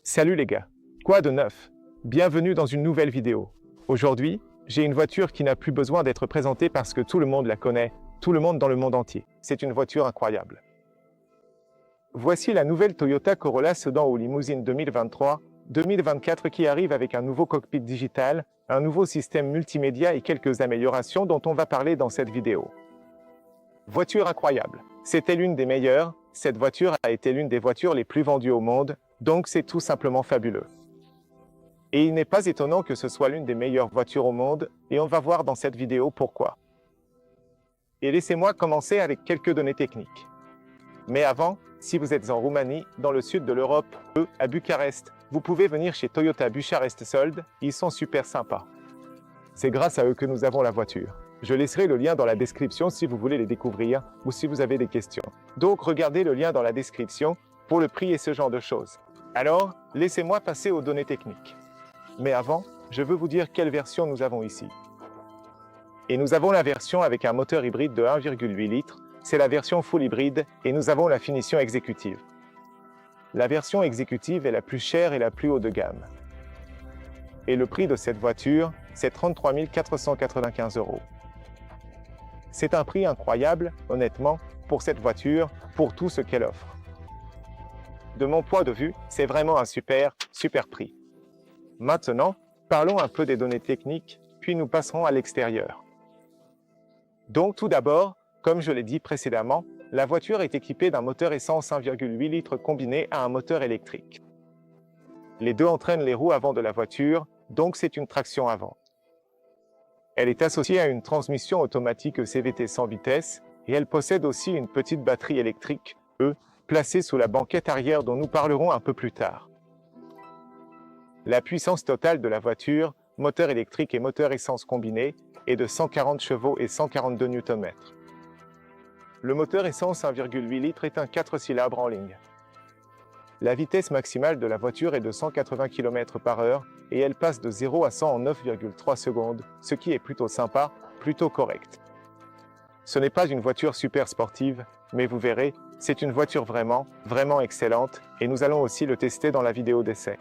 Salut les gars, quoi de neuf? Bienvenue dans une nouvelle vidéo. Aujourd'hui, j'ai une voiture qui n'a plus besoin d'être présentée parce que tout le monde la connaît, tout le monde dans le monde entier. C'est une voiture incroyable. Voici la nouvelle Toyota Corolla Sedan ou Limousine 2023-2024 qui arrive avec un nouveau cockpit digital, un nouveau système multimédia et quelques améliorations dont on va parler dans cette vidéo. Voiture incroyable. C'était l'une des meilleures, cette voiture a été l'une des voitures les plus vendues au monde, donc c'est tout simplement fabuleux. Et il n'est pas étonnant que ce soit l'une des meilleures voitures au monde, et on va voir dans cette vidéo pourquoi. Et laissez-moi commencer avec quelques données techniques. Mais avant, si vous êtes en Roumanie, dans le sud de l'Europe, à Bucarest, vous pouvez venir chez Toyota Bucharest Sold, ils sont super sympas. C'est grâce à eux que nous avons la voiture. Je laisserai le lien dans la description si vous voulez les découvrir ou si vous avez des questions. Donc regardez le lien dans la description pour le prix et ce genre de choses. Alors, laissez-moi passer aux données techniques. Mais avant, je veux vous dire quelle version nous avons ici. Et nous avons la version avec un moteur hybride de 1,8 litres, c'est la version full hybride et nous avons la finition exécutive. La version exécutive est la plus chère et la plus haut de gamme. Et le prix de cette voiture, c'est 33 495 €. C'est un prix incroyable, honnêtement, pour cette voiture, pour tout ce qu'elle offre. De mon point de vue, c'est vraiment un super prix. Maintenant, parlons un peu des données techniques, puis nous passerons à l'extérieur. Donc tout d'abord, comme je l'ai dit précédemment, la voiture est équipée d'un moteur essence 1,8 litres combiné à un moteur électrique. Les deux entraînent les roues avant de la voiture, donc c'est une traction avant. Elle est associée à une transmission automatique CVT sans vitesse et elle possède aussi une petite batterie électrique, placée sous la banquette arrière dont nous parlerons un peu plus tard. La puissance totale de la voiture, moteur électrique et moteur essence combiné, est de 140 chevaux et 142 Nm. Le moteur essence 1,8 litres est un 4 cylindres en ligne. La vitesse maximale de la voiture est de 180 km/h et elle passe de 0 à 100 en 9,3 secondes, ce qui est plutôt sympa, plutôt correct. Ce n'est pas une voiture super sportive, mais vous verrez, c'est une voiture vraiment excellente et nous allons aussi le tester dans la vidéo d'essai.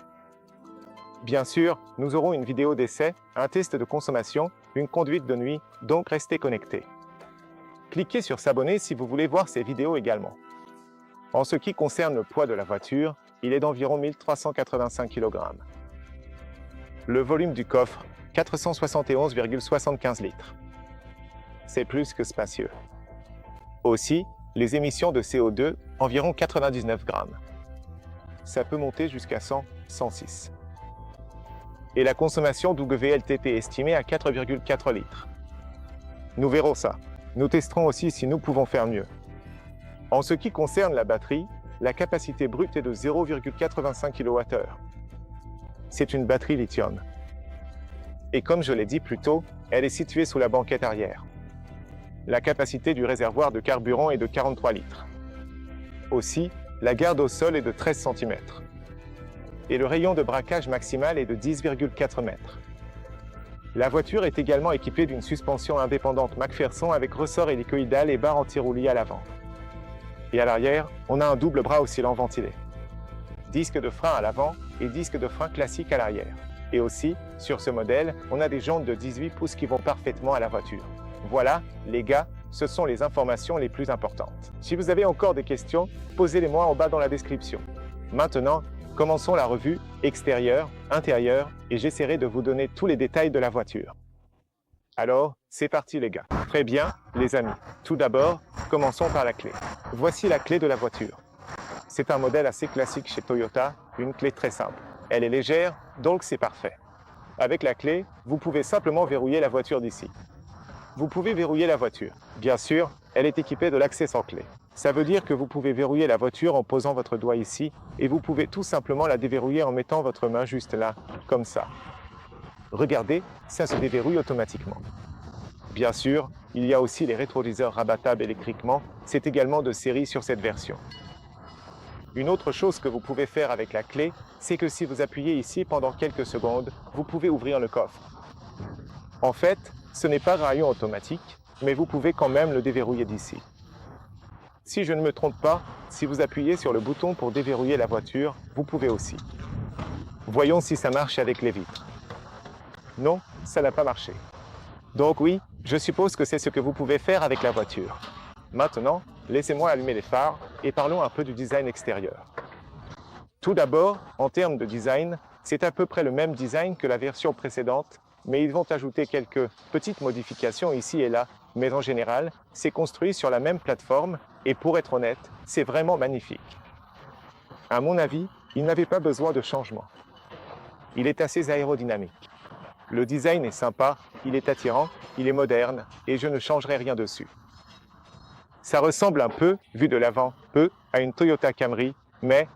Bien sûr, nous aurons une vidéo d'essai, un test de consommation, une conduite de nuit, donc restez connectés. Cliquez sur s'abonner si vous voulez voir ces vidéos également. En ce qui concerne le poids de la voiture, il est d'environ 1385 kg. Le volume du coffre, 471,75 litres. C'est plus que spacieux. Aussi, les émissions de CO2, environ 99 grammes. Ça peut monter jusqu'à 106. Et la consommation WLTP est estimée à 4,4 litres. Nous verrons ça. Nous testerons aussi si nous pouvons faire mieux. En ce qui concerne la batterie, la capacité brute est de 0,85 kWh. C'est une batterie lithium. Et comme je l'ai dit plus tôt, elle est située sous la banquette arrière. La capacité du réservoir de carburant est de 43 litres. Aussi, la garde au sol est de 13 cm. Et le rayon de braquage maximal est de 10,4 mètres. La voiture est également équipée d'une suspension indépendante McPherson avec ressort hélicoïdal et barre anti-roulis à l'avant. Et à l'arrière, on a un double bras oscillant ventilé. Disque de frein à l'avant et disque de frein classique à l'arrière. Et aussi, sur ce modèle, on a des jantes de 18 pouces qui vont parfaitement à la voiture. Voilà, les gars, ce sont les informations les plus importantes. Si vous avez encore des questions, posez-les-moi en bas dans la description. Maintenant, commençons la revue extérieure, intérieure, et j'essaierai de vous donner tous les détails de la voiture. Alors, c'est parti les gars. Très bien, les amis. Tout d'abord, commençons par la clé. Voici la clé de la voiture. C'est un modèle assez classique chez Toyota, une clé très simple. Elle est légère, donc c'est parfait. Avec la clé, vous pouvez simplement verrouiller la voiture d'ici. Vous pouvez verrouiller la voiture. Bien sûr, elle est équipée de l'accès sans clé. Ça veut dire que vous pouvez verrouiller la voiture en posant votre doigt ici, et vous pouvez tout simplement la déverrouiller en mettant votre main juste là, comme ça. Regardez, ça se déverrouille automatiquement. Bien sûr, il y a aussi les rétroviseurs rabattables électriquement, c'est également de série sur cette version. Une autre chose que vous pouvez faire avec la clé, c'est que si vous appuyez ici pendant quelques secondes, vous pouvez ouvrir le coffre. En fait, ce n'est pas rayon automatique, mais vous pouvez quand même le déverrouiller d'ici. Si je ne me trompe pas, si vous appuyez sur le bouton pour déverrouiller la voiture, vous pouvez aussi. Voyons si ça marche avec les vitres. Non, ça n'a pas marché. Donc oui, je suppose que c'est ce que vous pouvez faire avec la voiture. Maintenant, laissez-moi allumer les phares et parlons un peu du design extérieur. Tout d'abord, en termes de design, c'est à peu près le même design que la version précédente, mais ils vont ajouter quelques petites modifications ici et là, mais en général, c'est construit sur la même plateforme et pour être honnête, c'est vraiment magnifique. À mon avis, il n'avait pas besoin de changement. Il est assez aérodynamique. Le design est sympa, il est attirant, il est moderne et je ne changerai rien dessus. Ça ressemble un peu, vu de l'avant, à une Toyota Camry, mais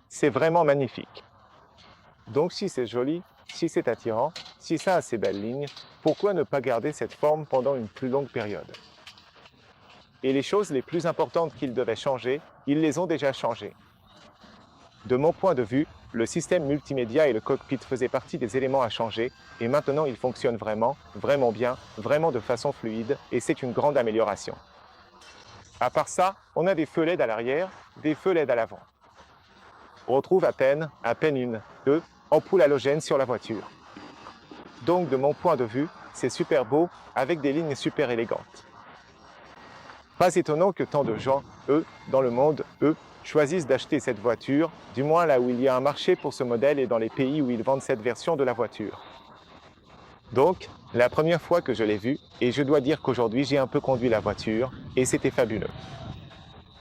c'est vraiment magnifique. Donc si c'est joli, si c'est attirant, si ça a ces belles lignes, pourquoi ne pas garder cette forme pendant une plus longue période? Et les choses les plus importantes qu'ils devaient changer, ils les ont déjà changées. De mon point de vue, le système multimédia et le cockpit faisaient partie des éléments à changer, et maintenant ils fonctionnent vraiment bien, vraiment de façon fluide, et c'est une grande amélioration. À part ça, on a des feux LED à l'arrière, des feux LED à l'avant. On retrouve à peine deux ampoules halogènes sur la voiture. Donc de mon point de vue, c'est super beau, avec des lignes super élégantes. Pas étonnant que tant de gens, dans le monde, choisissent d'acheter cette voiture, du moins là où il y a un marché pour ce modèle et dans les pays où ils vendent cette version de la voiture. Donc, la première fois que je l'ai vue, et je dois dire qu'aujourd'hui j'ai un peu conduit la voiture, et c'était fabuleux.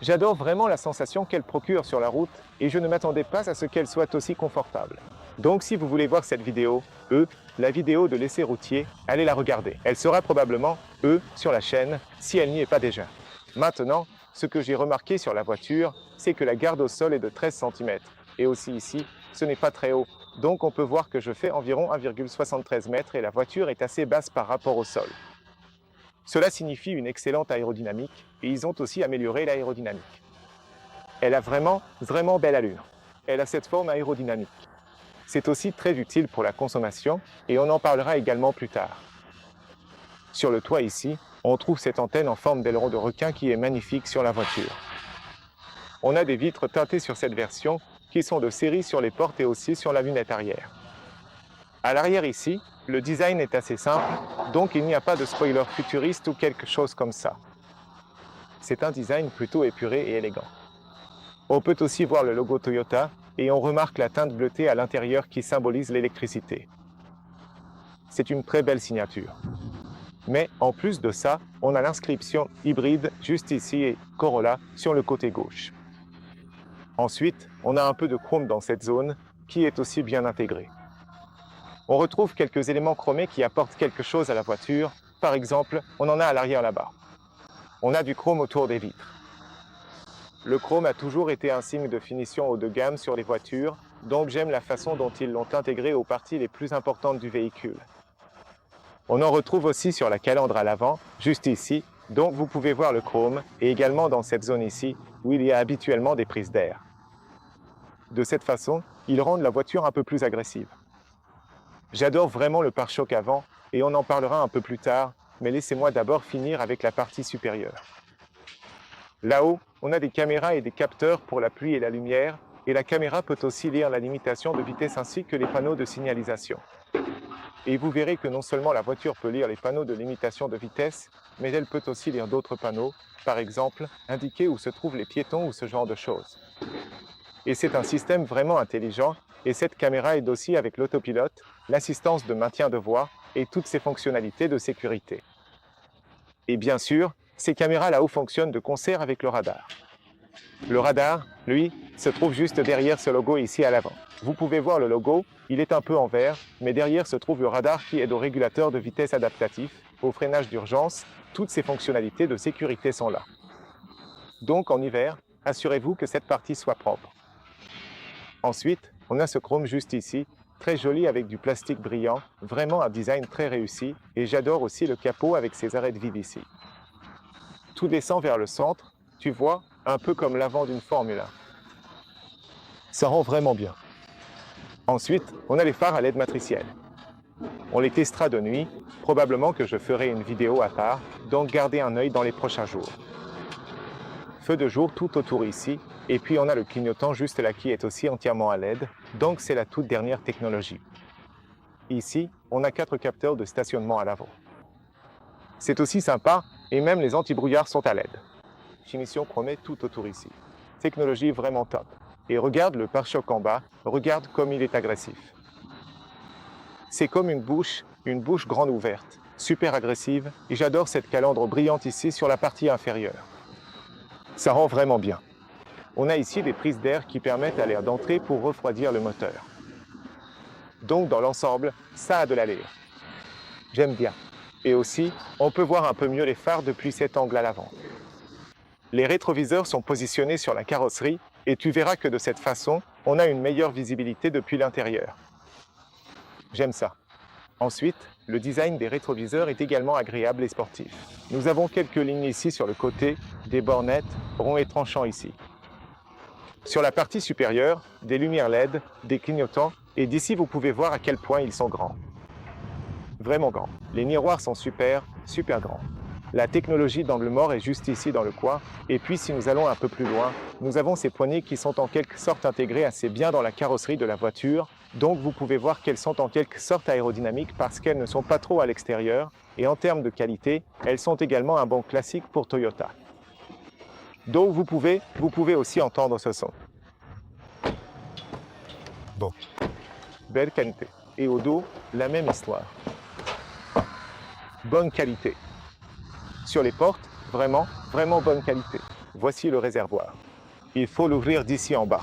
J'adore vraiment la sensation qu'elle procure sur la route, et je ne m'attendais pas à ce qu'elle soit aussi confortable. Donc si vous voulez voir cette vidéo, la vidéo de l'essai routier, allez la regarder. Elle sera probablement, sur la chaîne, si elle n'y est pas déjà. Maintenant, ce que j'ai remarqué sur la voiture, c'est que la garde au sol est de 13 cm. Et aussi ici, ce n'est pas très haut. Donc on peut voir que je fais environ 1,73 m et la voiture est assez basse par rapport au sol. Cela signifie une excellente aérodynamique et ils ont aussi amélioré l'aérodynamique. Elle a vraiment belle allure. Elle a cette forme aérodynamique. C'est aussi très utile pour la consommation et on en parlera également plus tard. Sur le toit ici, on trouve cette antenne en forme d'aileron de requin qui est magnifique sur la voiture. On a des vitres teintées sur cette version qui sont de série sur les portes et aussi sur la lunette arrière. À l'arrière ici, le design est assez simple, donc il n'y a pas de spoiler futuriste ou quelque chose comme ça. C'est un design plutôt épuré et élégant. On peut aussi voir le logo Toyota et on remarque la teinte bleutée à l'intérieur qui symbolise l'électricité. C'est une très belle signature. Mais en plus de ça, on a l'inscription hybride juste ici et Corolla sur le côté gauche. Ensuite, on a un peu de chrome dans cette zone qui est aussi bien intégrée. On retrouve quelques éléments chromés qui apportent quelque chose à la voiture. Par exemple, on en a à l'arrière là-bas. On a du chrome autour des vitres. Le chrome a toujours été un signe de finition haut de gamme sur les voitures, donc j'aime la façon dont ils l'ont intégré aux parties les plus importantes du véhicule. On en retrouve aussi sur la calandre à l'avant, juste ici, donc vous pouvez voir le chrome, et également dans cette zone ici, où il y a habituellement des prises d'air. De cette façon, ils rendent la voiture un peu plus agressive. J'adore vraiment le pare-choc avant, et on en parlera un peu plus tard, mais laissez-moi d'abord finir avec la partie supérieure. Là-haut, on a des caméras et des capteurs pour la pluie et la lumière, et la caméra peut aussi lire la limitation de vitesse ainsi que les panneaux de signalisation. Et vous verrez que non seulement la voiture peut lire les panneaux de limitation de vitesse, mais elle peut aussi lire d'autres panneaux, par exemple, indiquer où se trouvent les piétons ou ce genre de choses. Et c'est un système vraiment intelligent, et cette caméra aide aussi avec l'autopilote, l'assistance de maintien de voie et toutes ses fonctionnalités de sécurité. Et bien sûr, ces caméras là-haut fonctionnent de concert avec le radar. Le radar, lui, se trouve juste derrière ce logo ici à l'avant. Vous pouvez voir le logo, il est un peu en vert, mais derrière se trouve le radar qui aide au régulateur de vitesse adaptatif, au freinage d'urgence, toutes ces fonctionnalités de sécurité sont là. Donc en hiver, assurez-vous que cette partie soit propre. Ensuite, on a ce chrome juste ici, très joli avec du plastique brillant, vraiment un design très réussi, et j'adore aussi le capot avec ses arrêts de vide ici. Tout descend vers le centre, tu vois, un peu comme l'avant d'une Formule 1. Ça rend vraiment bien. Ensuite, on a les phares à LED matriciels. On les testera de nuit, probablement que je ferai une vidéo à part, donc gardez un œil dans les prochains jours. Feu de jour tout autour ici, et puis on a le clignotant juste là qui est aussi entièrement à LED, Donc c'est la toute dernière technologie. Ici, on a 4 capteurs de stationnement à l'avant. C'est aussi sympa, et même les anti-brouillards sont à LED. Finition promet tout autour ici. Technologie vraiment top. Et regarde le pare-choc en bas, regarde comme il est agressif. C'est comme une bouche grande ouverte, super agressive, et j'adore cette calandre brillante ici sur la partie inférieure. Ça rend vraiment bien. On a ici des prises d'air qui permettent à l'air d'entrer pour refroidir le moteur. Donc dans l'ensemble, ça a de l'allure. J'aime bien. Et aussi, on peut voir un peu mieux les phares depuis cet angle à l'avant. Les rétroviseurs sont positionnés sur la carrosserie et tu verras que de cette façon, on a une meilleure visibilité depuis l'intérieur. J'aime ça. Ensuite, le design des rétroviseurs est également agréable et sportif. Nous avons quelques lignes ici sur le côté, des bords nets, ronds et tranchants ici. Sur la partie supérieure, des lumières LED, des clignotants, et d'ici vous pouvez voir à quel point ils sont grands. Vraiment grands. Les miroirs sont super grands. La technologie d'angle mort est juste ici dans le coin, et puis si nous allons un peu plus loin, nous avons ces poignées qui sont en quelque sorte intégrées assez bien dans la carrosserie de la voiture, donc vous pouvez voir qu'elles sont en quelque sorte aérodynamiques parce qu'elles ne sont pas trop à l'extérieur, et en termes de qualité, elles sont également un bon classique pour Toyota. Donc vous pouvez aussi entendre ce son. Bon. Belle qualité. Et au dos, la même histoire. Bonne qualité. Sur les portes, vraiment bonne qualité. Voici le réservoir. Il faut l'ouvrir d'ici en bas.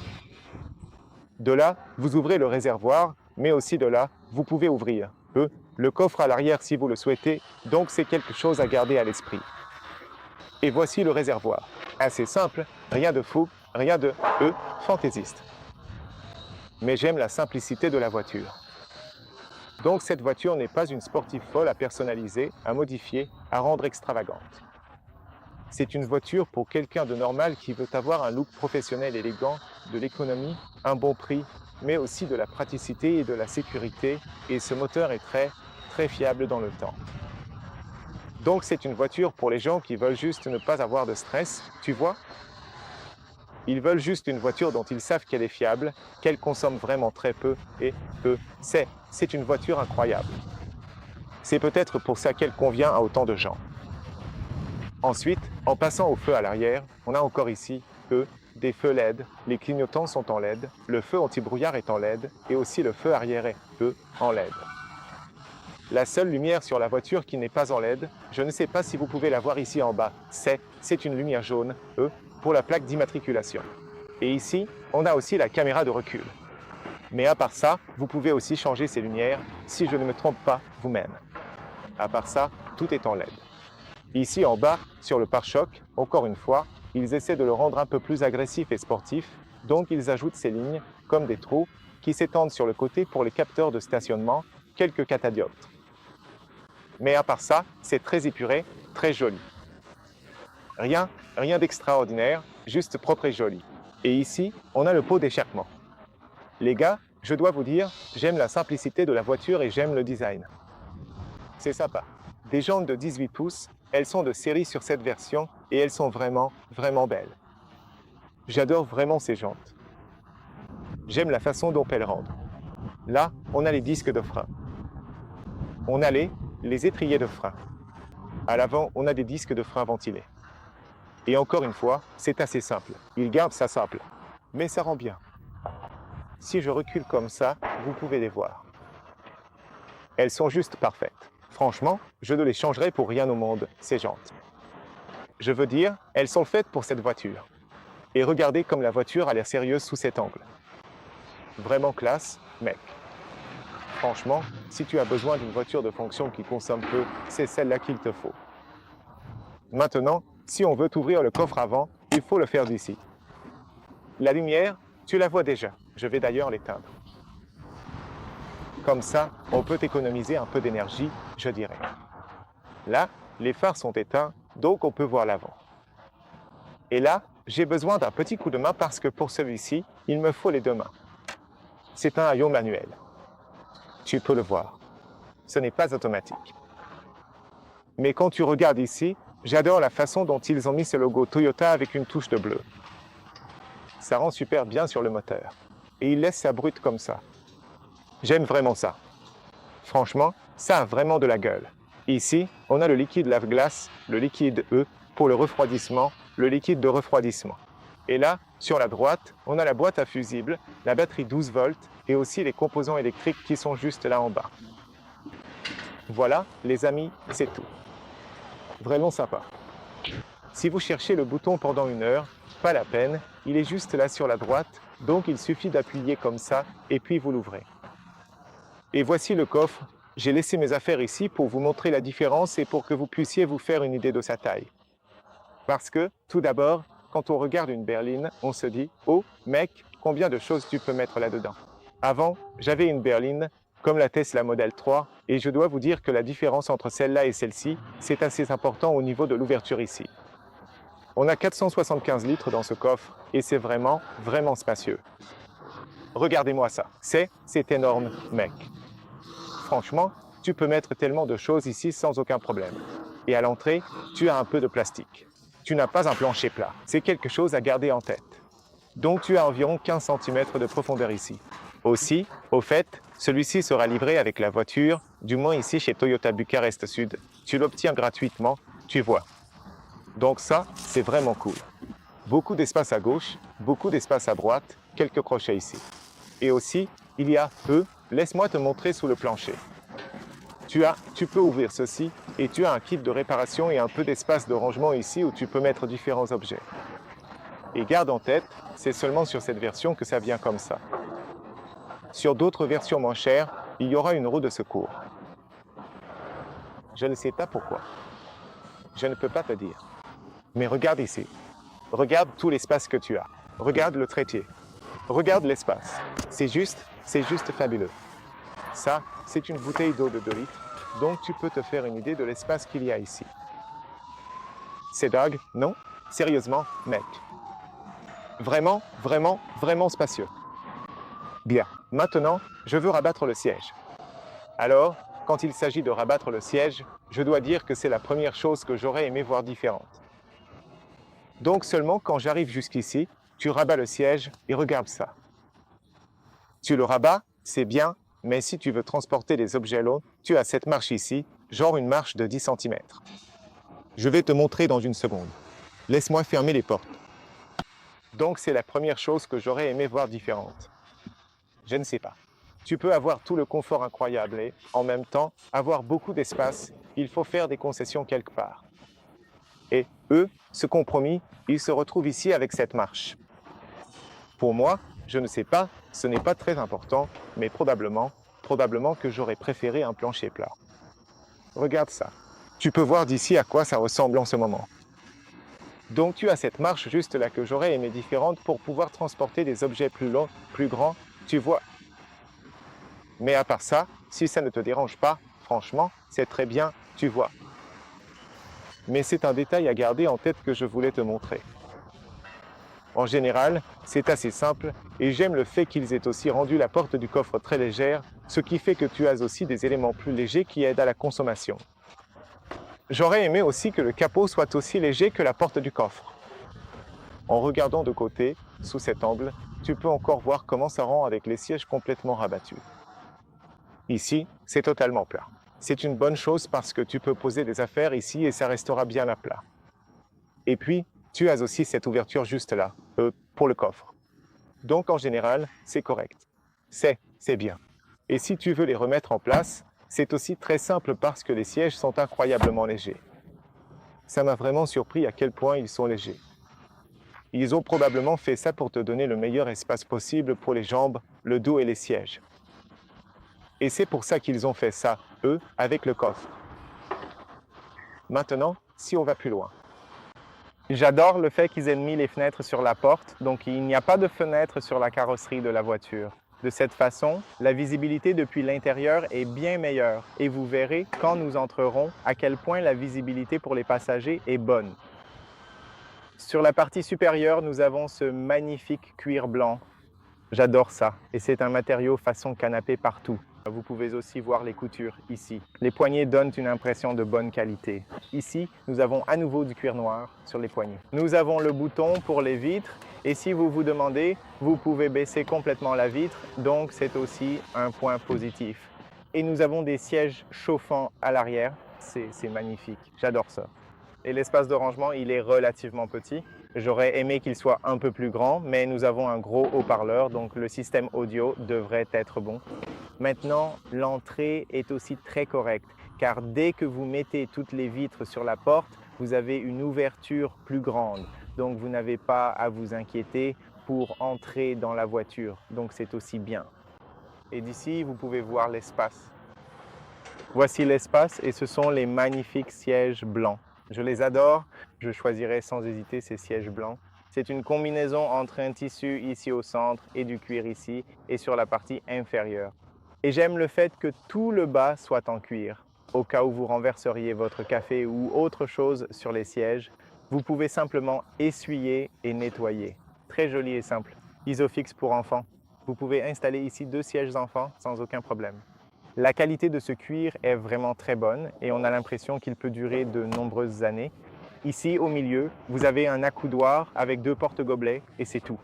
De là, vous ouvrez le réservoir, mais aussi de là, vous pouvez ouvrir le coffre à l'arrière si vous le souhaitez, donc c'est quelque chose à garder à l'esprit. Et voici le réservoir. Assez simple, rien de fou, rien de fantaisiste. Mais j'aime la simplicité de la voiture. Donc cette voiture n'est pas une sportive folle à personnaliser, à modifier, à rendre extravagante. C'est une voiture pour quelqu'un de normal qui veut avoir un look professionnel élégant, de l'économie, un bon prix, mais aussi de la praticité et de la sécurité, et ce moteur est très fiable dans le temps. Donc c'est une voiture pour les gens qui veulent juste ne pas avoir de stress, tu vois? Ils veulent juste une voiture dont ils savent qu'elle est fiable, qu'elle consomme vraiment très peu, et c'est une voiture incroyable. C'est peut-être pour ça qu'elle convient à autant de gens. Ensuite, en passant au feu à l'arrière, on a encore ici, des feux LED, les clignotants sont en LED, le feu anti-brouillard est en LED, et aussi le feu arrière est, en LED. La seule lumière sur la voiture qui n'est pas en LED, je ne sais pas si vous pouvez la voir ici en bas, c'est une lumière jaune, pour la plaque d'immatriculation. Et ici, on a aussi la caméra de recul. Mais à part ça, vous pouvez aussi changer ces lumières, si je ne me trompe pas, vous-même. À part ça, tout est en LED. Ici en bas, sur le pare-choc, encore une fois, ils essaient de le rendre un peu plus agressif et sportif, donc ils ajoutent ces lignes, comme des trous, qui s'étendent sur le côté pour les capteurs de stationnement, quelques catadioptres. Mais à part ça, c'est très épuré, très joli. Rien d'extraordinaire, juste propre et joli. Et ici, on a le pot d'échappement. Les gars, je dois vous dire, j'aime la simplicité de la voiture et j'aime le design. C'est sympa. Des jantes de 18 pouces, elles sont de série sur cette version et elles sont vraiment belles. J'adore vraiment ces jantes. J'aime la façon dont elles rendent. Là, on a les disques de frein. On a les étriers de frein. À l'avant, on a des disques de frein ventilés. Et encore une fois, c'est assez simple. Il garde ça simple. Mais ça rend bien. Si je recule comme ça, vous pouvez les voir. Elles sont juste parfaites. Franchement, je ne les changerai pour rien au monde, ces jantes. Je veux dire, elles sont faites pour cette voiture. Et regardez comme la voiture a l'air sérieuse sous cet angle. Vraiment classe, mec. Franchement, si tu as besoin d'une voiture de fonction qui consomme peu, c'est celle-là qu'il te faut. Maintenant, si on veut ouvrir le coffre avant, il faut le faire d'ici. La lumière, tu la vois déjà. Je vais d'ailleurs l'éteindre. Comme ça, on peut économiser un peu d'énergie, je dirais. Là, les phares sont éteints, donc on peut voir l'avant. Et là, j'ai besoin d'un petit coup de main parce que pour celui-ci, il me faut les deux mains. C'est un haillon manuel. Tu peux le voir. Ce n'est pas automatique. Mais quand tu regardes ici, j'adore la façon dont ils ont mis ce logo Toyota avec une touche de bleu. Ça rend super bien sur le moteur. et il laisse ça brut comme ça. J'aime vraiment ça. Franchement, ça a vraiment de la gueule. Ici, on a le liquide lave-glace, le liquide E pour le refroidissement, le liquide de refroidissement. Et là, sur la droite, on a la boîte à fusibles, la batterie 12 volts et aussi les composants électriques qui sont juste là en bas. Voilà, les amis, c'est tout. Vraiment sympa. Si vous cherchez le bouton pendant 1 heure, pas la peine, il est juste là sur la droite, donc il suffit d'appuyer comme ça et puis vous l'ouvrez. Et voici le coffre. J'ai laissé mes affaires ici pour vous montrer la différence et pour que vous puissiez vous faire une idée de sa taille. Parce que, tout d'abord, quand on regarde une berline, on se dit « Oh, mec, combien de choses tu peux mettre là-dedans ?» Avant, j'avais une berline, comme la Tesla Model 3, et je dois vous dire que la différence entre celle-là et celle-ci, c'est assez important au niveau de l'ouverture ici. On a 475 litres dans ce coffre, et c'est vraiment, vraiment spacieux. Regardez-moi ça, c'est énorme, mec. Franchement, tu peux mettre tellement de choses ici sans aucun problème. Et à l'entrée, tu as un peu de plastique. Tu n'as pas un plancher plat, c'est quelque chose à garder en tête. Donc tu as environ 15 cm de profondeur ici. Aussi, au fait, celui-ci sera livré avec la voiture, du moins ici chez Toyota Bucarest Sud. Tu l'obtiens gratuitement, tu vois. Donc ça, c'est vraiment cool. Beaucoup d'espace à gauche, beaucoup d'espace à droite, quelques crochets ici. Et aussi, il y a laisse-moi te montrer sous le plancher. Tu peux ouvrir ceci et tu as un kit de réparation et un peu d'espace de rangement ici où tu peux mettre différents objets. Et garde en tête, c'est seulement sur cette version que ça vient comme ça. Sur d'autres versions moins chères, il y aura une roue de secours. Je ne sais pas pourquoi. Je ne peux pas te dire. Mais regarde ici. Regarde tout l'espace que tu as. Regarde le trépied. Regarde l'espace. C'est juste fabuleux. Ça, c'est une bouteille d'eau de 2 litres, donc tu peux te faire une idée de l'espace qu'il y a ici. C'est dingue, non? Sérieusement, mec. Vraiment, vraiment, vraiment spacieux. Bien, maintenant, je veux rabattre le siège. Alors, quand il s'agit de rabattre le siège, je dois dire que c'est la première chose que j'aurais aimé voir différente. Donc seulement quand j'arrive jusqu'ici, tu rabats le siège et regarde ça. Tu le rabats, c'est bien, mais si tu veux transporter des objets lourds, tu as cette marche ici, genre une marche de 10 cm. Je vais te montrer dans une seconde. Laisse-moi fermer les portes. Donc c'est la première chose que j'aurais aimé voir différente. Je ne sais pas. Tu peux avoir tout le confort incroyable et, en même temps, avoir beaucoup d'espace. Il faut faire des concessions quelque part. Et ce compromis, il se retrouve ici avec cette marche. Pour moi, je ne sais pas, ce n'est pas très important, mais probablement que j'aurais préféré un plancher plat. Regarde ça. Tu peux voir d'ici à quoi ça ressemble en ce moment. Donc tu as cette marche juste là que j'aurais aimé différente pour pouvoir transporter des objets plus longs, plus grands, tu vois. Mais à part ça, si ça ne te dérange pas, franchement, c'est très bien, tu vois. Mais c'est un détail à garder en tête que je voulais te montrer. En général, c'est assez simple et j'aime le fait qu'ils aient aussi rendu la porte du coffre très légère, ce qui fait que tu as aussi des éléments plus légers qui aident à la consommation. J'aurais aimé aussi que le capot soit aussi léger que la porte du coffre. En regardant de côté, sous cet angle, tu peux encore voir comment ça rend avec les sièges complètement rabattus. Ici, c'est totalement plat. C'est une bonne chose parce que tu peux poser des affaires ici et ça restera bien à plat. Et puis, tu as aussi cette ouverture juste là, pour le coffre. Donc en général, c'est correct. C'est bien. Et si tu veux les remettre en place, c'est aussi très simple parce que les sièges sont incroyablement légers. Ça m'a vraiment surpris à quel point ils sont légers. Ils ont probablement fait ça pour te donner le meilleur espace possible pour les jambes, le dos et les sièges. Et c'est pour ça qu'ils ont fait ça, avec le coffre. Maintenant, si on va plus loin. J'adore le fait qu'ils aient mis les fenêtres sur la porte, donc il n'y a pas de fenêtre sur la carrosserie de la voiture. De cette façon, la visibilité depuis l'intérieur est bien meilleure et vous verrez, quand nous entrerons, à quel point la visibilité pour les passagers est bonne. Sur la partie supérieure, nous avons ce magnifique cuir blanc. J'adore ça et c'est un matériau façon canapé partout. Vous pouvez aussi voir les coutures ici. Les poignées donnent une impression de bonne qualité. Ici, nous avons à nouveau du cuir noir sur les poignées. Nous avons le bouton pour les vitres et si vous vous demandez, vous pouvez baisser complètement la vitre, donc c'est aussi un point positif. Et nous avons des sièges chauffants à l'arrière. C'est magnifique, j'adore ça. Et l'espace de rangement, il est relativement petit. J'aurais aimé qu'il soit un peu plus grand, mais nous avons un gros haut-parleur, donc le système audio devrait être bon. Maintenant, l'entrée est aussi très correcte, car dès que vous mettez toutes les vitres sur la porte, vous avez une ouverture plus grande. Donc, vous n'avez pas à vous inquiéter pour entrer dans la voiture. Donc, c'est aussi bien. Et d'ici, vous pouvez voir l'espace. Voici l'espace et ce sont les magnifiques sièges blancs. Je les adore, je choisirai sans hésiter ces sièges blancs. C'est une combinaison entre un tissu ici au centre et du cuir ici et sur la partie inférieure. Et j'aime le fait que tout le bas soit en cuir. Au cas où vous renverseriez votre café ou autre chose sur les sièges, vous pouvez simplement essuyer et nettoyer. Très joli et simple. Isofix pour enfants. Vous pouvez installer ici 2 sièges enfants sans aucun problème. La qualité de ce cuir est vraiment très bonne et on a l'impression qu'il peut durer de nombreuses années. Ici, au milieu, vous avez un accoudoir avec 2 porte-gobelets et c'est tout.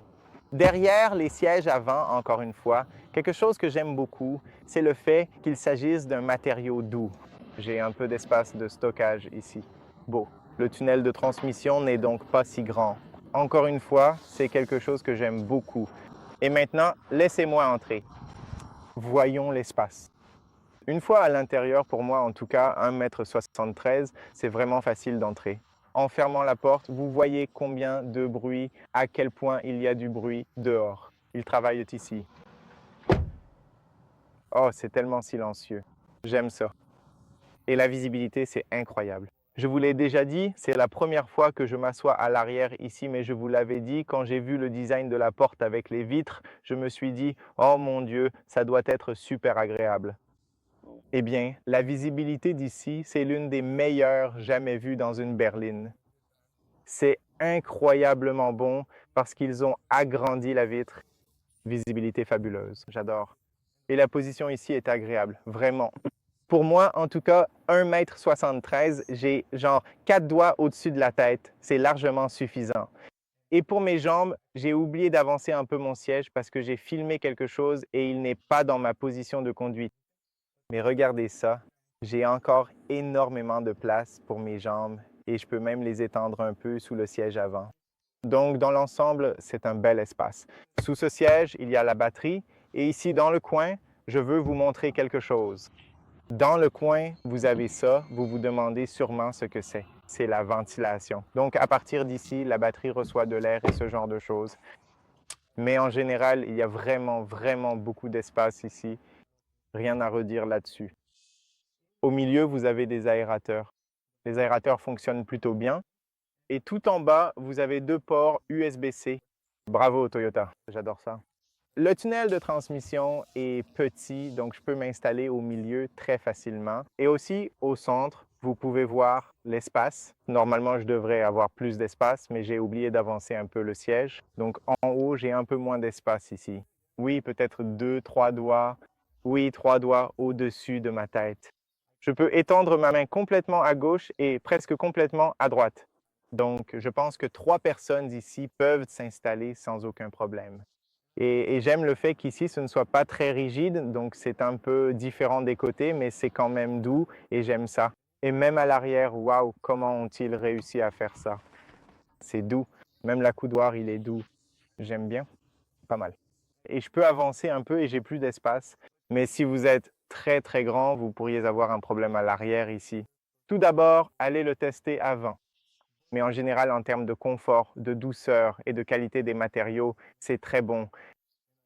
Derrière les sièges avant, encore une fois, quelque chose que j'aime beaucoup, c'est le fait qu'il s'agisse d'un matériau doux. J'ai un peu d'espace de stockage ici. Beau. Le tunnel de transmission n'est donc pas si grand. Encore une fois, c'est quelque chose que j'aime beaucoup. Et maintenant, laissez-moi entrer. Voyons l'espace. Une fois à l'intérieur, pour moi en tout cas, 1,73 m, c'est vraiment facile d'entrer. En fermant la porte, vous voyez combien de bruit, à quel point il y a du bruit dehors. Ils travaillent ici. Oh, c'est tellement silencieux. J'aime ça. Et la visibilité, c'est incroyable. Je vous l'ai déjà dit, c'est la première fois que je m'assois à l'arrière ici, mais je vous l'avais dit, quand j'ai vu le design de la porte avec les vitres, je me suis dit, oh mon Dieu, ça doit être super agréable. Eh bien, la visibilité d'ici, c'est l'une des meilleures jamais vues dans une berline. C'est incroyablement bon parce qu'ils ont agrandi la vitre. Visibilité fabuleuse, j'adore. Et la position ici est agréable, vraiment. Pour moi, en tout cas, 1,73 m, j'ai genre 4 doigts au-dessus de la tête. C'est largement suffisant. Et pour mes jambes, j'ai oublié d'avancer un peu mon siège parce que j'ai filmé quelque chose et il n'est pas dans ma position de conduite. Mais regardez ça, j'ai encore énormément de place pour mes jambes et je peux même les étendre un peu sous le siège avant. Donc, dans l'ensemble, c'est un bel espace. Sous ce siège, il y a la batterie et ici, dans le coin, je veux vous montrer quelque chose. Dans le coin, vous avez ça, vous vous demandez sûrement ce que c'est. C'est la ventilation. Donc, à partir d'ici, la batterie reçoit de l'air et ce genre de choses. Mais en général, il y a vraiment, vraiment beaucoup d'espace ici. Rien à redire là-dessus. Au milieu, vous avez des aérateurs. Les aérateurs fonctionnent plutôt bien. Et tout en bas, vous avez 2 ports USB-C. Bravo Toyota, j'adore ça. Le tunnel de transmission est petit, donc je peux m'installer au milieu très facilement. Et aussi au centre, vous pouvez voir l'espace. Normalement, je devrais avoir plus d'espace, mais j'ai oublié d'avancer un peu le siège. Donc en haut, j'ai un peu moins d'espace ici. Oui, peut-être 2, 3 doigts. Oui, 3 doigts au-dessus de ma tête. Je peux étendre ma main complètement à gauche et presque complètement à droite. Donc, je pense que 3 personnes ici peuvent s'installer sans aucun problème. Et j'aime le fait qu'ici, ce ne soit pas très rigide, donc c'est un peu différent des côtés, mais c'est quand même doux et j'aime ça. Et même à l'arrière, waouh, comment ont-ils réussi à faire ça? C'est doux. Même l'accoudoir, il est doux. J'aime bien. Pas mal. Et je peux avancer un peu et j'ai plus d'espace. Mais si vous êtes très très grand, vous pourriez avoir un problème à l'arrière ici. Tout d'abord, allez le tester avant. Mais en général, en termes de confort, de douceur et de qualité des matériaux, c'est très bon.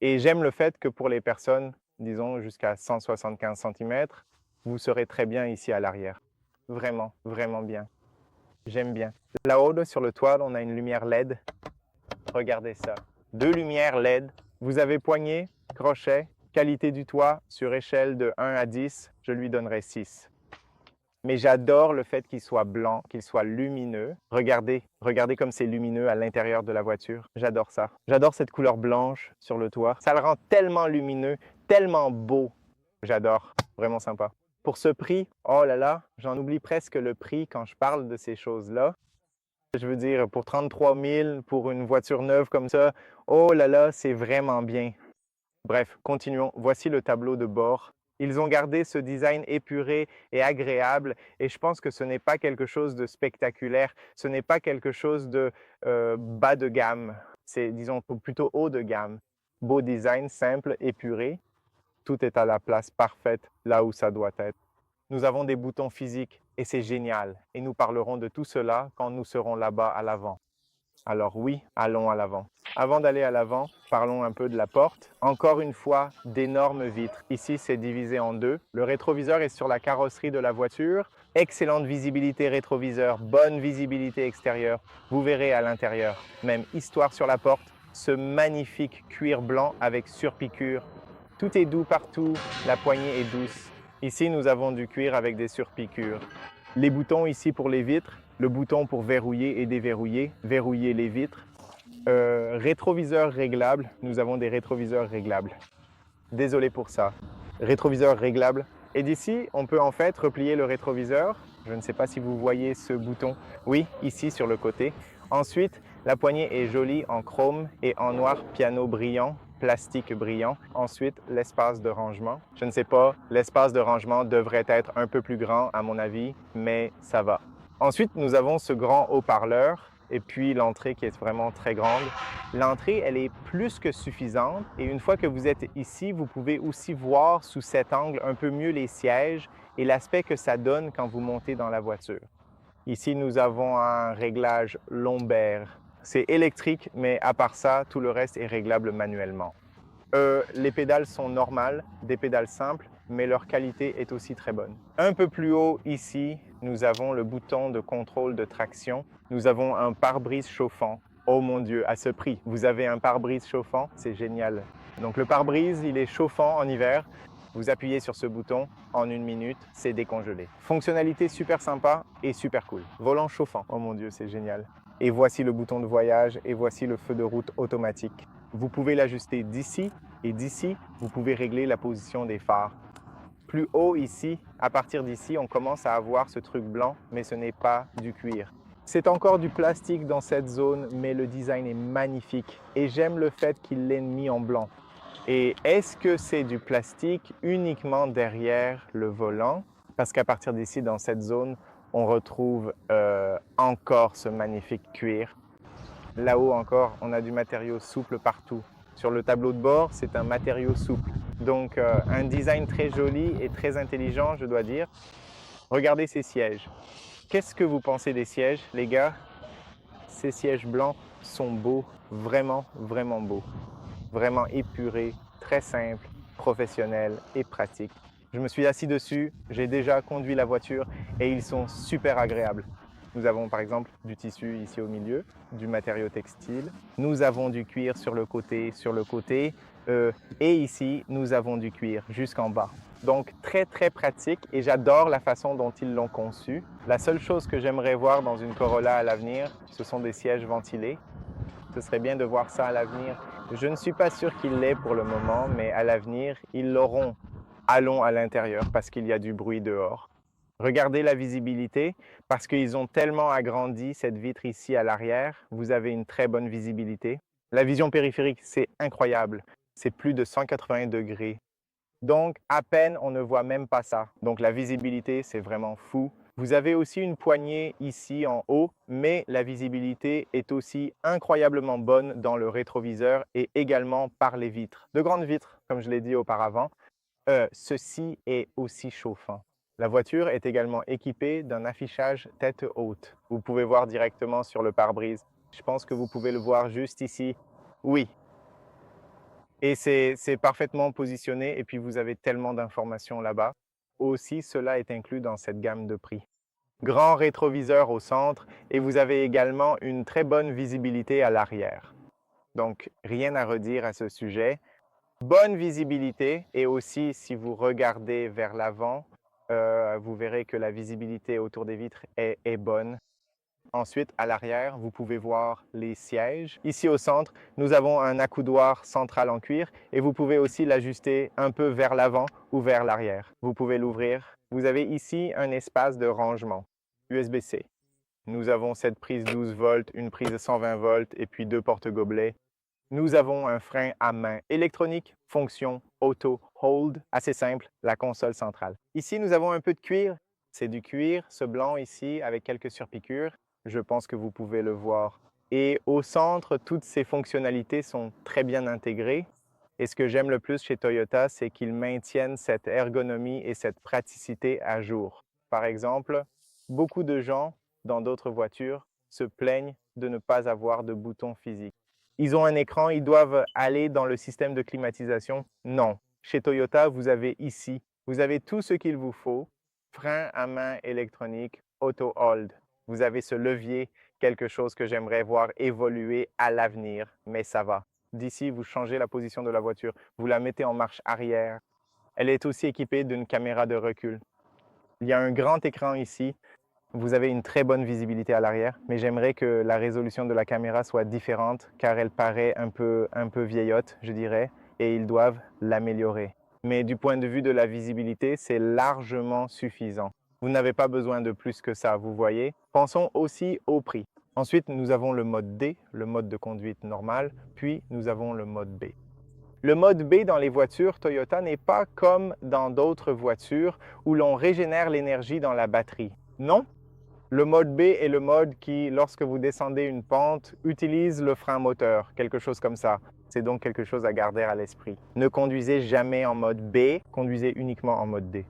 Et j'aime le fait que pour les personnes, disons jusqu'à 175 cm, vous serez très bien ici à l'arrière. Vraiment, vraiment bien. J'aime bien. Là-haut, sur le toit, on a une lumière LED. Regardez ça. 2 lumières LED. Vous avez poignée, crochet, qualité du toit, sur échelle de 1 à 10, je lui donnerai 6. Mais j'adore le fait qu'il soit blanc, qu'il soit lumineux. Regardez, regardez comme c'est lumineux à l'intérieur de la voiture. J'adore ça. J'adore cette couleur blanche sur le toit. Ça le rend tellement lumineux, tellement beau. J'adore, vraiment sympa. Pour ce prix, oh là là, j'en oublie presque le prix quand je parle de ces choses-là. Je veux dire, pour 33 000 pour une voiture neuve comme ça, oh là là, c'est vraiment bien. Bref, continuons. Voici le tableau de bord. Ils ont gardé ce design épuré et agréable et je pense que ce n'est pas quelque chose de spectaculaire, ce n'est pas quelque chose de bas de gamme, c'est disons plutôt haut de gamme. Beau design, simple, épuré, tout est à la place parfaite là où ça doit être. Nous avons des boutons physiques et c'est génial et nous parlerons de tout cela quand nous serons là-bas à l'avant. Alors oui, allons à l'avant. Avant d'aller à l'avant, parlons un peu de la porte. Encore une fois, d'énormes vitres. Ici, c'est divisé en deux. Le rétroviseur est sur la carrosserie de la voiture. Excellente visibilité rétroviseur, bonne visibilité extérieure. Vous verrez à l'intérieur. Même histoire sur la porte, ce magnifique cuir blanc avec surpiqûre. Tout est doux partout, la poignée est douce. Ici, nous avons du cuir avec des surpiqûres. Les boutons ici pour les vitres, le bouton pour verrouiller et déverrouiller, verrouiller les vitres. Rétroviseur réglable, nous avons des rétroviseurs réglables. Désolé pour ça. Rétroviseur réglable. Et d'ici, on peut en fait replier le rétroviseur. Je ne sais pas si vous voyez ce bouton. Oui, ici sur le côté. Ensuite, la poignée est jolie en chrome et en noir piano brillant, plastique brillant. Ensuite, l'espace de rangement. Je ne sais pas, l'espace de rangement devrait être un peu plus grand à mon avis, mais ça va. Ensuite, nous avons ce grand haut-parleur et puis l'entrée qui est vraiment très grande. L'entrée, elle est plus que suffisante et une fois que vous êtes ici, vous pouvez aussi voir sous cet angle un peu mieux les sièges et l'aspect que ça donne quand vous montez dans la voiture. Ici, nous avons un réglage lombaire. C'est électrique, mais à part ça, tout le reste est réglable manuellement. Les pédales sont normales, des pédales simples, mais leur qualité est aussi très bonne. Un peu plus haut ici, nous avons le bouton de contrôle de traction. Nous avons un pare-brise chauffant. Oh mon Dieu, à ce prix, vous avez un pare-brise chauffant, c'est génial. Donc le pare-brise, il est chauffant en hiver. Vous appuyez sur ce bouton, en 1 minute, c'est décongelé. Fonctionnalité super sympa et super cool. Volant chauffant, oh mon Dieu, c'est génial. Et voici le bouton de voyage et voici le feu de route automatique. Vous pouvez l'ajuster d'ici et d'ici, vous pouvez régler la position des phares. Plus haut ici, à partir d'ici, on commence à avoir ce truc blanc, mais ce n'est pas du cuir. C'est encore du plastique dans cette zone, mais le design est magnifique et j'aime le fait qu'il l'ait mis en blanc. Et est-ce que c'est du plastique uniquement derrière le volant? Parce qu'à partir d'ici, dans cette zone, on retrouve encore ce magnifique cuir. Là-haut encore, on a du matériau souple partout. Sur le tableau de bord, c'est un matériau souple. Donc un design très joli et très intelligent, je dois dire. Regardez ces sièges. Qu'est-ce que vous pensez des sièges, les gars? Ces sièges blancs sont beaux, vraiment, vraiment beaux. Vraiment épurés, très simples, professionnels et pratiques. Je me suis assis dessus, j'ai déjà conduit la voiture et ils sont super agréables. Nous avons par exemple du tissu ici au milieu, du matériau textile. Nous avons du cuir sur le côté, et ici, nous avons du cuir jusqu'en bas. Donc très très pratique et j'adore la façon dont ils l'ont conçu. La seule chose que j'aimerais voir dans une Corolla à l'avenir, ce sont des sièges ventilés. Ce serait bien de voir ça à l'avenir. Je ne suis pas sûr qu'il l'ait pour le moment, mais à l'avenir, ils l'auront. Allons à l'intérieur parce qu'il y a du bruit dehors. Regardez la visibilité, parce qu'ils ont tellement agrandi cette vitre ici à l'arrière, vous avez une très bonne visibilité. La vision périphérique, c'est incroyable. C'est plus de 180 degrés. Donc, à peine, on ne voit même pas ça. Donc, la visibilité, c'est vraiment fou. Vous avez aussi une poignée ici en haut, mais la visibilité est aussi incroyablement bonne dans le rétroviseur et également par les vitres. De grandes vitres, comme je l'ai dit auparavant. Ceci est aussi chauffant. La voiture est également équipée d'un affichage tête haute. Vous pouvez voir directement sur le pare-brise. Je pense que vous pouvez le voir juste ici. Oui. Et c'est parfaitement positionné et puis vous avez tellement d'informations là-bas. Aussi, cela est inclus dans cette gamme de prix. Grand rétroviseur au centre et vous avez également une très bonne visibilité à l'arrière. Donc, rien à redire à ce sujet. Bonne visibilité et aussi si vous regardez vers l'avant, vous verrez que la visibilité autour des vitres est bonne. Ensuite, à l'arrière, vous pouvez voir les sièges. Ici au centre, nous avons un accoudoir central en cuir et vous pouvez aussi l'ajuster un peu vers l'avant ou vers l'arrière. Vous pouvez l'ouvrir. Vous avez ici un espace de rangement USB-C. Nous avons cette prise 12 volts, une prise 120 volts et puis deux porte-gobelets. Nous avons un frein à main électronique, fonction auto hold, assez simple, la console centrale. Ici, nous avons un peu de cuir. C'est du cuir, ce blanc ici, avec quelques surpiqûres. Je pense que vous pouvez le voir. Et au centre, toutes ces fonctionnalités sont très bien intégrées. Et ce que j'aime le plus chez Toyota, c'est qu'ils maintiennent cette ergonomie et cette praticité à jour. Par exemple, beaucoup de gens dans d'autres voitures se plaignent de ne pas avoir de bouton physique. Ils ont un écran, ils doivent aller dans le système de climatisation. Non. Chez Toyota, vous avez ici, vous avez tout ce qu'il vous faut. Frein à main électronique, auto hold. Vous avez ce levier, quelque chose que j'aimerais voir évoluer à l'avenir, mais ça va. D'ici, vous changez la position de la voiture, vous la mettez en marche arrière. Elle est aussi équipée d'une caméra de recul. Il y a un grand écran ici. Vous avez une très bonne visibilité à l'arrière, mais j'aimerais que la résolution de la caméra soit différente car elle paraît un peu vieillotte, je dirais, et ils doivent l'améliorer. Mais du point de vue de la visibilité, c'est largement suffisant. Vous n'avez pas besoin de plus que ça, vous voyez. Pensons aussi au prix. Ensuite, nous avons le mode D, le mode de conduite normal, puis nous avons le mode B. Le mode B dans les voitures Toyota n'est pas comme dans d'autres voitures où l'on régénère l'énergie dans la batterie. Non, le mode B est le mode qui, lorsque vous descendez une pente, utilise le frein moteur, quelque chose comme ça. C'est donc quelque chose à garder à l'esprit. Ne conduisez jamais en mode B, conduisez uniquement en mode D.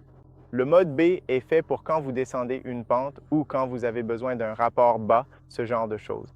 Le mode B est fait pour quand vous descendez une pente ou quand vous avez besoin d'un rapport bas, ce genre de choses.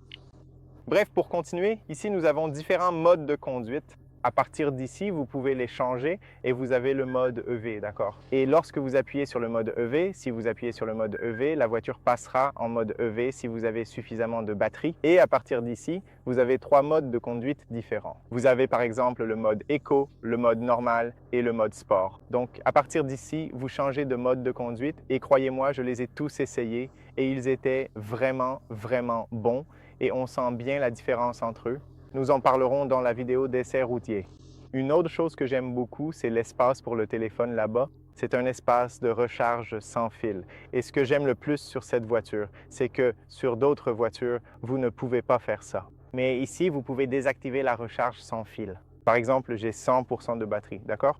Bref, pour continuer, ici nous avons différents modes de conduite. À partir d'ici, vous pouvez les changer et vous avez le mode EV, d'accord? Et lorsque vous appuyez sur le mode EV, si vous appuyez sur le mode EV, la voiture passera en mode EV si vous avez suffisamment de batterie. Et à partir d'ici, vous avez trois modes de conduite différents. Vous avez par exemple le mode Eco, le mode normal et le mode Sport. Donc à partir d'ici, vous changez de mode de conduite et croyez-moi, je les ai tous essayés et ils étaient vraiment, vraiment bons et on sent bien la différence entre eux. Nous en parlerons dans la vidéo d'essai routier. Une autre chose que j'aime beaucoup, c'est l'espace pour le téléphone là-bas. C'est un espace de recharge sans fil. Et ce que j'aime le plus sur cette voiture, c'est que sur d'autres voitures, vous ne pouvez pas faire ça. Mais ici, vous pouvez désactiver la recharge sans fil. Par exemple, j'ai 100% de batterie, d'accord?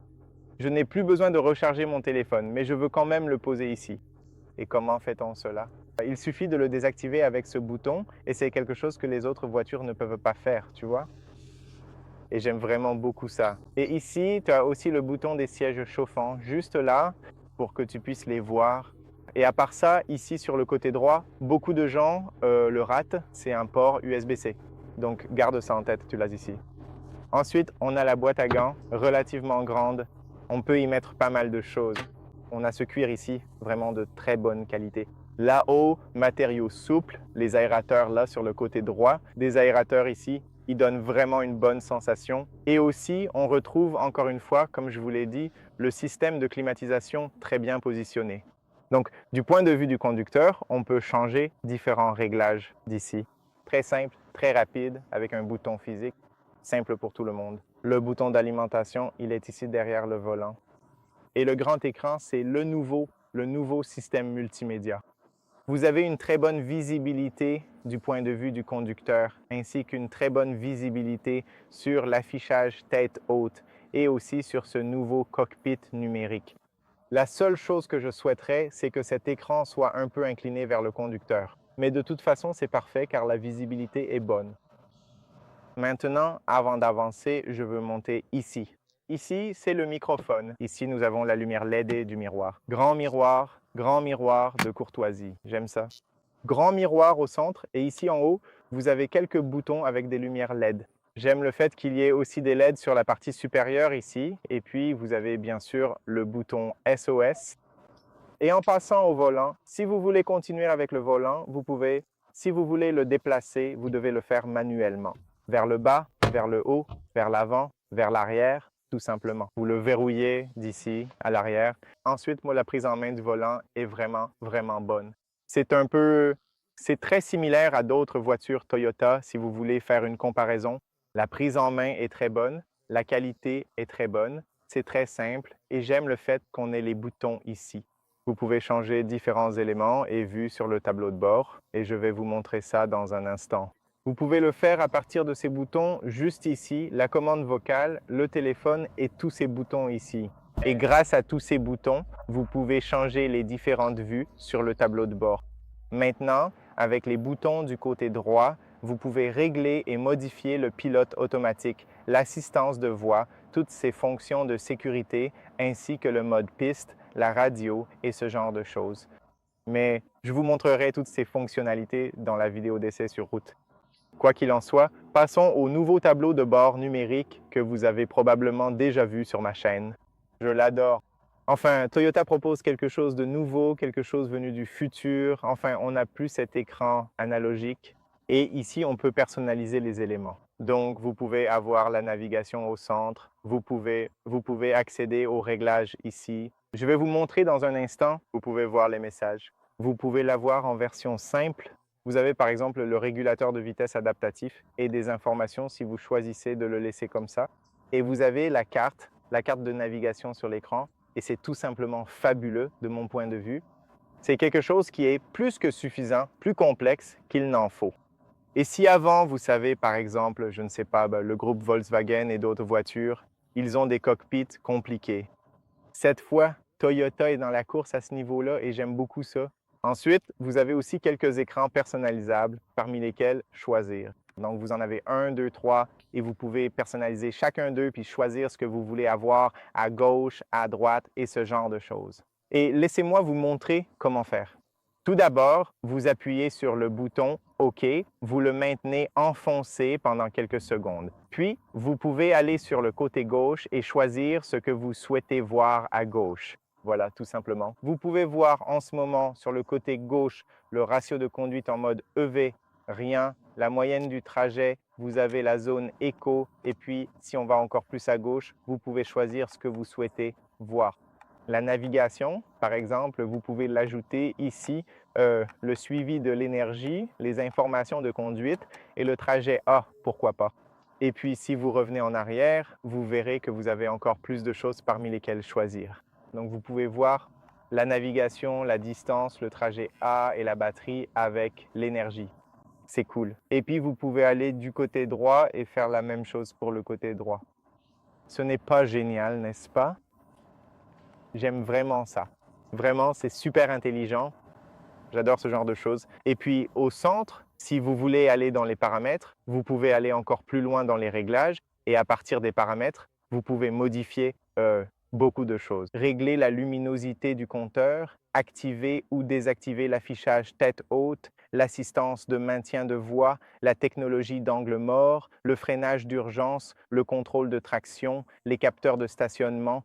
Je n'ai plus besoin de recharger mon téléphone, mais je veux quand même le poser ici. Et comment fait-on cela? Il suffit de le désactiver avec ce bouton et c'est quelque chose que les autres voitures ne peuvent pas faire, tu vois? Et j'aime vraiment beaucoup ça. Et ici, tu as aussi le bouton des sièges chauffants, juste là, pour que tu puisses les voir. Et à part ça, ici sur le côté droit, beaucoup de gens le ratent, c'est un port USB-C. Donc garde ça en tête, tu l'as ici. Ensuite, on a la boîte à gants, relativement grande. On peut y mettre pas mal de choses. On a ce cuir ici, vraiment de très bonne qualité. Là-haut, matériaux souples, les aérateurs là sur le côté droit, des aérateurs ici, ils donnent vraiment une bonne sensation. Et aussi, on retrouve encore une fois, comme je vous l'ai dit, le système de climatisation très bien positionné. Donc, du point de vue du conducteur, on peut changer différents réglages d'ici. Très simple, très rapide, avec un bouton physique, simple pour tout le monde. Le bouton d'alimentation, il est ici derrière le volant. Et le grand écran, c'est le nouveau système multimédia. Vous avez une très bonne visibilité du point de vue du conducteur, ainsi qu'une très bonne visibilité sur l'affichage tête haute et aussi sur ce nouveau cockpit numérique. La seule chose que je souhaiterais, c'est que cet écran soit un peu incliné vers le conducteur. Mais de toute façon, c'est parfait car la visibilité est bonne. Maintenant, avant d'avancer, je veux monter ici. Ici, c'est le microphone. Ici, nous avons la lumière LED du miroir. Grand miroir de courtoisie. J'aime ça. Grand miroir au centre et ici en haut, vous avez quelques boutons avec des lumières LED. J'aime le fait qu'il y ait aussi des LED sur la partie supérieure ici. Et puis, vous avez bien sûr le bouton SOS. Et en passant au volant, si vous voulez continuer avec le volant, vous pouvez. Si vous voulez le déplacer, vous devez le faire manuellement. Vers le bas, vers le haut, vers l'avant, vers l'arrière, tout simplement. Vous le verrouillez d'ici à l'arrière. Ensuite, moi, la prise en main du volant est vraiment, vraiment bonne. C'est un peu C'est très similaire à d'autres voitures Toyota si vous voulez faire une comparaison. La prise en main est très bonne, la qualité est très bonne, c'est très simple et j'aime le fait qu'on ait les boutons ici. Vous pouvez changer différents éléments et vus sur le tableau de bord et je vais vous montrer ça dans un instant. Vous pouvez le faire à partir de ces boutons juste ici, la commande vocale, le téléphone et tous ces boutons ici. Et grâce à tous ces boutons, vous pouvez changer les différentes vues sur le tableau de bord. Maintenant, avec les boutons du côté droit, vous pouvez régler et modifier le pilote automatique, l'assistance de voix, toutes ces fonctions de sécurité, ainsi que le mode piste, la radio et ce genre de choses. Mais je vous montrerai toutes ces fonctionnalités dans la vidéo d'essai sur route. Quoi qu'il en soit, passons au nouveau tableau de bord numérique que vous avez probablement déjà vu sur ma chaîne. Je l'adore. Enfin, Toyota propose quelque chose de nouveau, quelque chose venu du futur. Enfin, on n'a plus cet écran analogique. Et ici, on peut personnaliser les éléments. Donc, vous pouvez avoir la navigation au centre. Vous pouvez accéder aux réglages ici. Je vais vous montrer dans un instant. Vous pouvez voir les messages. Vous pouvez l'avoir en version simple. Vous avez par exemple le régulateur de vitesse adaptatif et des informations si vous choisissez de le laisser comme ça. Et vous avez la carte de navigation sur l'écran. Et c'est tout simplement fabuleux de mon point de vue. C'est quelque chose qui est plus que suffisant, plus complexe qu'il n'en faut. Et si avant, vous savez, par exemple, je ne sais pas, le groupe Volkswagen et d'autres voitures, ils ont des cockpits compliqués. Cette fois, Toyota est dans la course à ce niveau-là et j'aime beaucoup ça. Ensuite, vous avez aussi quelques écrans personnalisables parmi lesquels choisir. Donc, vous en avez 1, 2, 3 et vous pouvez personnaliser chacun d'eux puis choisir ce que vous voulez avoir à gauche, à droite et ce genre de choses. Et laissez-moi vous montrer comment faire. Tout d'abord, vous appuyez sur le bouton OK, vous le maintenez enfoncé pendant quelques secondes. Puis, vous pouvez aller sur le côté gauche et choisir ce que vous souhaitez voir à gauche. Voilà, tout simplement. Vous pouvez voir en ce moment sur le côté gauche le ratio de conduite en mode EV, rien, la moyenne du trajet, vous avez la zone éco et puis si on va encore plus à gauche, vous pouvez choisir ce que vous souhaitez voir. La navigation, par exemple, vous pouvez l'ajouter ici, le suivi de l'énergie, les informations de conduite et le trajet A, pourquoi pas. Et puis, si vous revenez en arrière, vous verrez que vous avez encore plus de choses parmi lesquelles choisir. Donc, vous pouvez voir la navigation, la distance, le trajet A et la batterie avec l'énergie. C'est cool. Et puis, vous pouvez aller du côté droit et faire la même chose pour le côté droit. Ce n'est pas génial, n'est-ce pas? J'aime vraiment ça. Vraiment, c'est super intelligent. J'adore ce genre de choses. Et puis au centre, si vous voulez aller dans les paramètres, vous pouvez aller encore plus loin dans les réglages et à partir des paramètres, vous pouvez modifier beaucoup de choses. Régler la luminosité du compteur, activer ou désactiver l'affichage tête haute, l'assistance de maintien de voix, la technologie d'angle mort, le freinage d'urgence, le contrôle de traction, les capteurs de stationnement.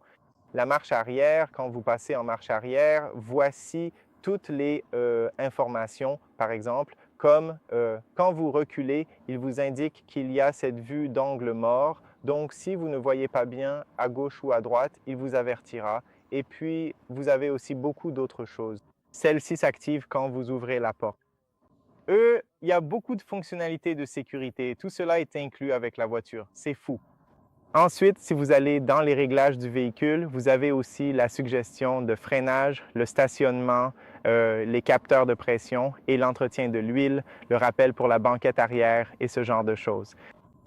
La marche arrière, quand vous passez en marche arrière, voici toutes les informations, par exemple, comme quand vous reculez, il vous indique qu'il y a cette vue d'angle mort. Donc, si vous ne voyez pas bien à gauche ou à droite, il vous avertira. Et puis, vous avez aussi beaucoup d'autres choses. Celle-ci s'active quand vous ouvrez la porte. Il y a beaucoup de fonctionnalités de sécurité. Tout cela est inclus avec la voiture. C'est fou. Ensuite, si vous allez dans les réglages du véhicule, vous avez aussi la suggestion de freinage, le stationnement, les capteurs de pression et l'entretien de l'huile, le rappel pour la banquette arrière et ce genre de choses.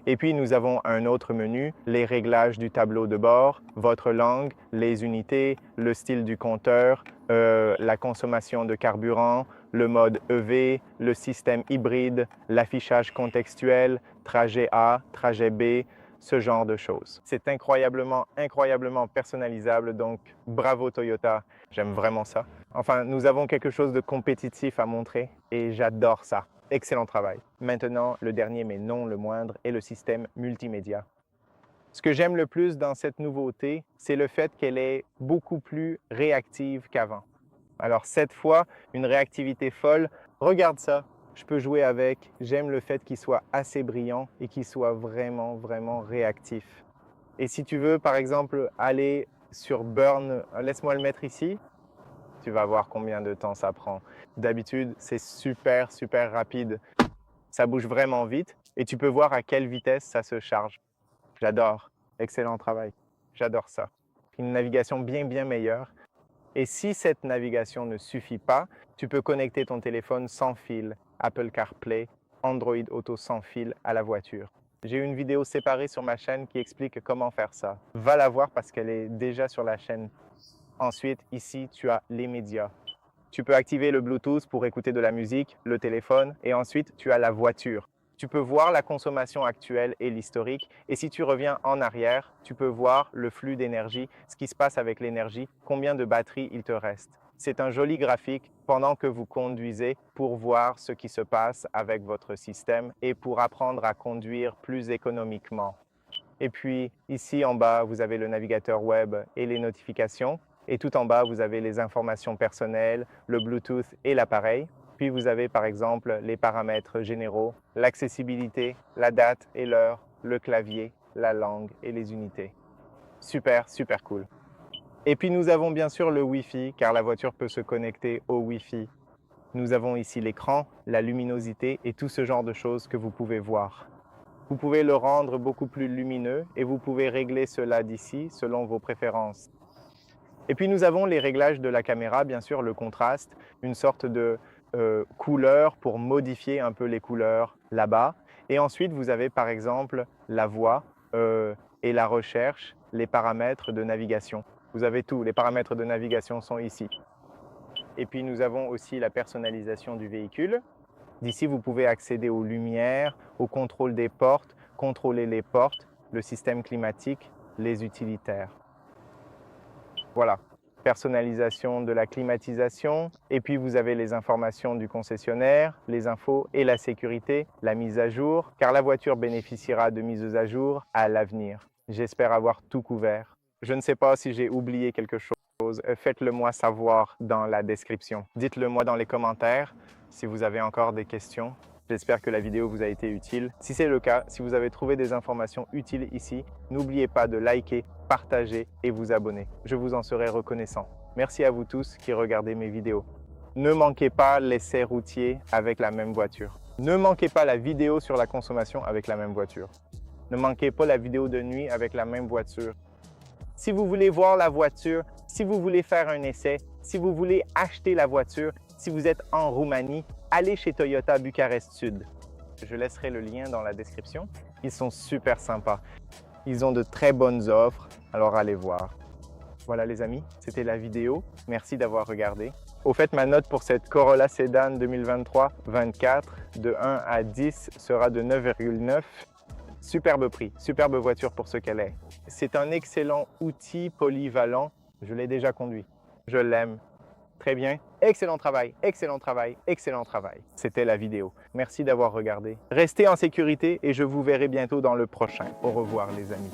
Et puis, nous avons un autre menu, les réglages du tableau de bord, votre langue, les unités, le style du compteur, la consommation de carburant, le mode EV, le système hybride, l'affichage contextuel, trajet A, trajet B, ce genre de choses. C'est incroyablement, incroyablement personnalisable, donc bravo Toyota, j'aime vraiment ça. Enfin, nous avons quelque chose de compétitif à montrer et j'adore ça. Excellent travail. Maintenant, le dernier mais non le moindre est le système multimédia. Ce que j'aime le plus dans cette nouveauté, c'est le fait qu'elle est beaucoup plus réactive qu'avant. Alors cette fois, une réactivité folle. Regarde ça, je peux jouer avec. J'aime le fait qu'il soit assez brillant et qu'il soit vraiment, vraiment réactif. Et si tu veux, par exemple, aller sur Burn, laisse-moi le mettre ici. Tu vas voir combien de temps ça prend. D'habitude, c'est super, super rapide. Ça bouge vraiment vite et tu peux voir à quelle vitesse ça se charge. J'adore. Excellent travail. J'adore ça. Une navigation bien, bien meilleure. Et si cette navigation ne suffit pas, tu peux connecter ton téléphone sans fil, Apple CarPlay, Android Auto sans fil à la voiture. J'ai une vidéo séparée sur ma chaîne qui explique comment faire ça. Va la voir parce qu'elle est déjà sur la chaîne. Ensuite, ici, tu as les médias. Tu peux activer le Bluetooth pour écouter de la musique, le téléphone, et ensuite, tu as la voiture. Tu peux voir la consommation actuelle et l'historique, et si tu reviens en arrière, tu peux voir le flux d'énergie, ce qui se passe avec l'énergie, combien de batterie il te reste. C'est un joli graphique pendant que vous conduisez pour voir ce qui se passe avec votre système et pour apprendre à conduire plus économiquement. Et puis, ici en bas, vous avez le navigateur web et les notifications. Et tout en bas, vous avez les informations personnelles, le Bluetooth et l'appareil. Puis vous avez par exemple les paramètres généraux, l'accessibilité, la date et l'heure, le clavier, la langue et les unités. Super, super cool. Et puis nous avons bien sûr le Wi-Fi, car la voiture peut se connecter au Wi-Fi. Nous avons ici l'écran, la luminosité et tout ce genre de choses que vous pouvez voir. Vous pouvez le rendre beaucoup plus lumineux et vous pouvez régler cela d'ici selon vos préférences. Et puis nous avons les réglages de la caméra, bien sûr le contraste, une sorte de couleur pour modifier un peu les couleurs là-bas. Et ensuite vous avez par exemple la voix et la recherche, les paramètres de navigation. Vous avez tout, les paramètres de navigation sont ici. Et puis nous avons aussi la personnalisation du véhicule. D'ici, vous pouvez accéder aux lumières, au contrôle des portes, contrôler les portes, le système climatique, les utilitaires. Voilà, personnalisation de la climatisation. Et puis, vous avez les informations du concessionnaire, les infos et la sécurité, la mise à jour, car la voiture bénéficiera de mises à jour à l'avenir. J'espère avoir tout couvert. Je ne sais pas si j'ai oublié quelque chose. Faites-le moi savoir dans la description. Dites-le moi dans les commentaires si vous avez encore des questions. J'espère que la vidéo vous a été utile. Si c'est le cas, si vous avez trouvé des informations utiles ici, n'oubliez pas de liker, partager et vous abonner. Je vous en serai reconnaissant. Merci à vous tous qui regardez mes vidéos. Ne manquez pas l'essai routier avec la même voiture. Ne manquez pas la vidéo sur la consommation avec la même voiture. Ne manquez pas la vidéo de nuit avec la même voiture. Si vous voulez voir la voiture, si vous voulez faire un essai, si vous voulez acheter la voiture, si vous êtes en Roumanie, allez chez Toyota Bucarest Sud. Je laisserai le lien dans la description. Ils sont super sympas. Ils ont de très bonnes offres, alors allez voir. Voilà les amis, c'était la vidéo. Merci d'avoir regardé. Au fait, ma note pour cette Corolla Sedan 2023-24 de 1 à 10 sera de 9,9. Superbe prix, superbe voiture pour ce qu'elle est. C'est un excellent outil polyvalent. Je l'ai déjà conduit. Je l'aime. Très bien. Excellent travail, excellent travail, excellent travail. C'était la vidéo. Merci d'avoir regardé. Restez en sécurité et je vous verrai bientôt dans le prochain. Au revoir les amis.